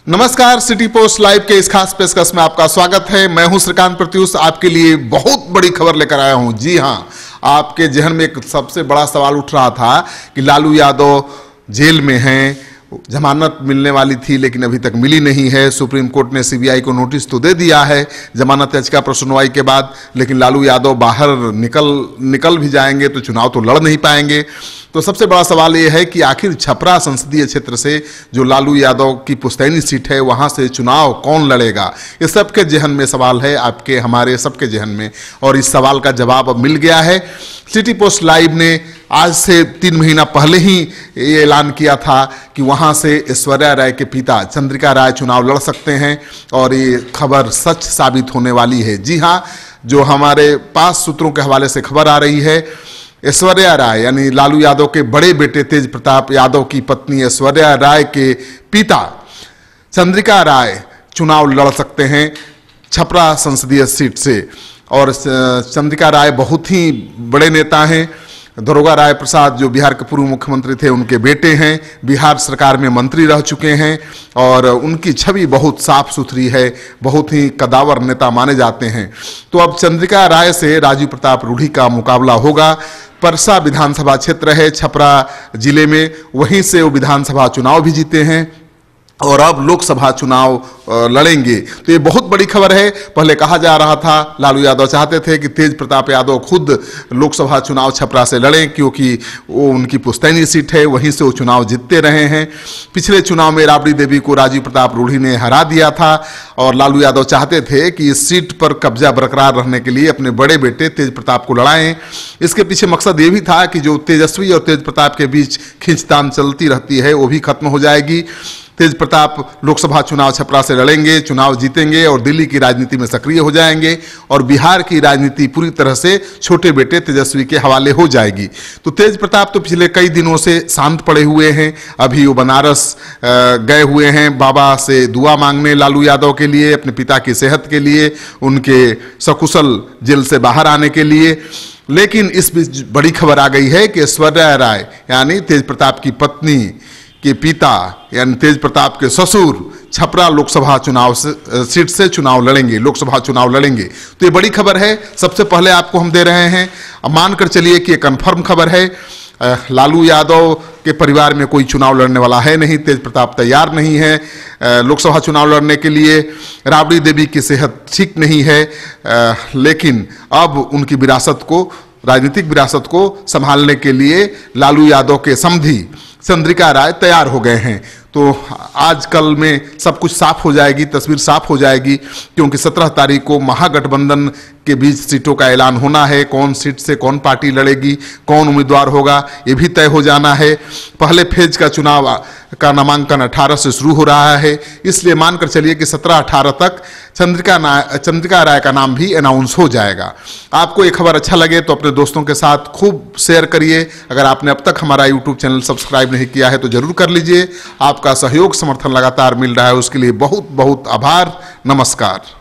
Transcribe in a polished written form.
नमस्कार, city post live के इस खास पेशकश में आपका स्वागत है। मैं हूं श्रीकांत प्रत्युष, आपके लिए बहुत बड़ी खबर लेकर आया हूं। जी हां, आपके जहन में एक सबसे बड़ा सवाल उठ रहा था कि लालू यादव जेल में हैं, जमानत मिलने वाली थी लेकिन अभी तक मिली नहीं है। सुप्रीम कोर्ट ने सीबीआई को नोटिस तो दे दिया है जमानत याचिका पर सुनवाई के बाद, लेकिन लालू यादव बाहर निकल भी जाएंगे तो चुनाव तो लड़ नहीं पाएंगे। तो सबसे बड़ा सवाल ये है कि आखिर छपरा संसदीय क्षेत्र से जो लालू यादव की पुश्तैनी सीट है वहां से चुनाव कौन लड़ेगा, ये सबके जहन में सवाल है, आपके हमारे सबके जहन में। और इस सवाल का जवाब अब मिल गया है। सिटी पोस्ट लाइव ने आज से 3 महीना पहले ही ये ऐलान किया था कि वहां से ऐश्वर्या राय के पिता चंद्रिका राय चुनाव लड़ सकते हैं और ये खबर सच साबित होने वाली है। जी हाँ, जो हमारे पास सूत्रों के हवाले से खबर आ रही है, ऐश्वर्या राय यानी लालू यादव के बड़े बेटे तेज प्रताप यादव की पत्नी ऐश्वर्या राय के पिता चंद्रिका राय चुनाव लड़ सकते हैं छपरा संसदीय सीट से। और चंद्रिका राय बहुत ही बड़े नेता हैं। दरोगा राय प्रसाद जो बिहार के पूर्व मुख्यमंत्री थे उनके बेटे हैं, बिहार सरकार में मंत्री रह चुके हैं और उनकी छवि बहुत साफ सुथरी है, बहुत ही कदावर नेता माने जाते हैं। तो अब चंद्रिका राय से राजीव प्रताप रूढ़ी का मुकाबला होगा। परसा विधानसभा क्षेत्र है छपरा जिले में, वहीं से वो विधानसभा चुनाव भी जीते हैं और अब लोकसभा चुनाव लड़ेंगे। तो ये बहुत बड़ी खबर है। पहले कहा जा रहा था, लालू यादव चाहते थे कि तेज प्रताप यादव खुद लोकसभा चुनाव छपरा से लड़ें क्योंकि वो उनकी पुश्तैनी सीट है, वहीं से वो चुनाव जीतते रहे हैं। पिछले चुनाव में राबड़ी देवी को राजीव प्रताप रूढ़ी ने हरा दिया था और लालू यादव चाहते थे कि इस सीट पर कब्जा बरकरार रहने के लिए अपने बड़े बेटे तेज प्रताप को लड़ाएं। इसके पीछे मकसद ये भी था कि जो तेजस्वी और तेज प्रताप के बीच खींचतान चलती रहती है वो भी खत्म हो जाएगी। तेज प्रताप लोकसभा चुनाव छपरा से लड़ेंगे, चुनाव जीतेंगे और दिल्ली की राजनीति में सक्रिय हो जाएंगे और बिहार की राजनीति पूरी तरह से छोटे बेटे तेजस्वी के हवाले हो जाएगी। तो तेज प्रताप तो पिछले कई दिनों से शांत पड़े हुए हैं। अभी वो बनारस गए हुए हैं बाबा से दुआ मांगने लालू यादव के लिए, अपने पिता की सेहत के लिए, उनके सकुशल जेल से बाहर आने के लिए। लेकिन इस बीच बड़ी खबर आ गई है कि ऐश्वर्या राय यानी तेज प्रताप की पत्नी के पिता यानी तेज प्रताप के ससुर छपरा लोकसभा चुनाव सीट से चुनाव लड़ेंगे, लोकसभा चुनाव लड़ेंगे। तो ये बड़ी खबर है, सबसे पहले आपको हम दे रहे हैं। अब मानकर चलिए कि ये कन्फर्म खबर है। लालू यादव के परिवार में कोई चुनाव लड़ने वाला है नहीं, तेज प्रताप तैयार नहीं है लोकसभा चुनाव लड़ने के लिए। राबड़ी देवी की सेहत ठीक नहीं है, लेकिन अब उनकी विरासत को, राजनीतिक विरासत को संभालने के लिए लालू यादव के समधी चंद्रिका राय तैयार हो गए हैं। तो आजकल में सब कुछ साफ हो जाएगी, तस्वीर साफ हो जाएगी, क्योंकि 17 तारीख को महागठबंधन के बीच सीटों का ऐलान होना है। कौन सीट से कौन पार्टी लड़ेगी, कौन उम्मीदवार होगा, ये भी तय हो जाना है। पहले फेज का चुनाव का नामांकन 18 से शुरू हो रहा है, इसलिए मानकर चलिए कि 17-18 तक चंद्रिका राय का नाम भी अनाउंस हो जाएगा। आपको ये खबर अच्छा लगे तो अपने दोस्तों के साथ खूब शेयर करिए। अगर आपने अब तक हमारा यूट्यूब चैनल सब्सक्राइब नहीं किया है तो जरूर कर लीजिए। आपका सहयोग समर्थन लगातार मिल रहा है, उसके लिए बहुत बहुत आभार। नमस्कार।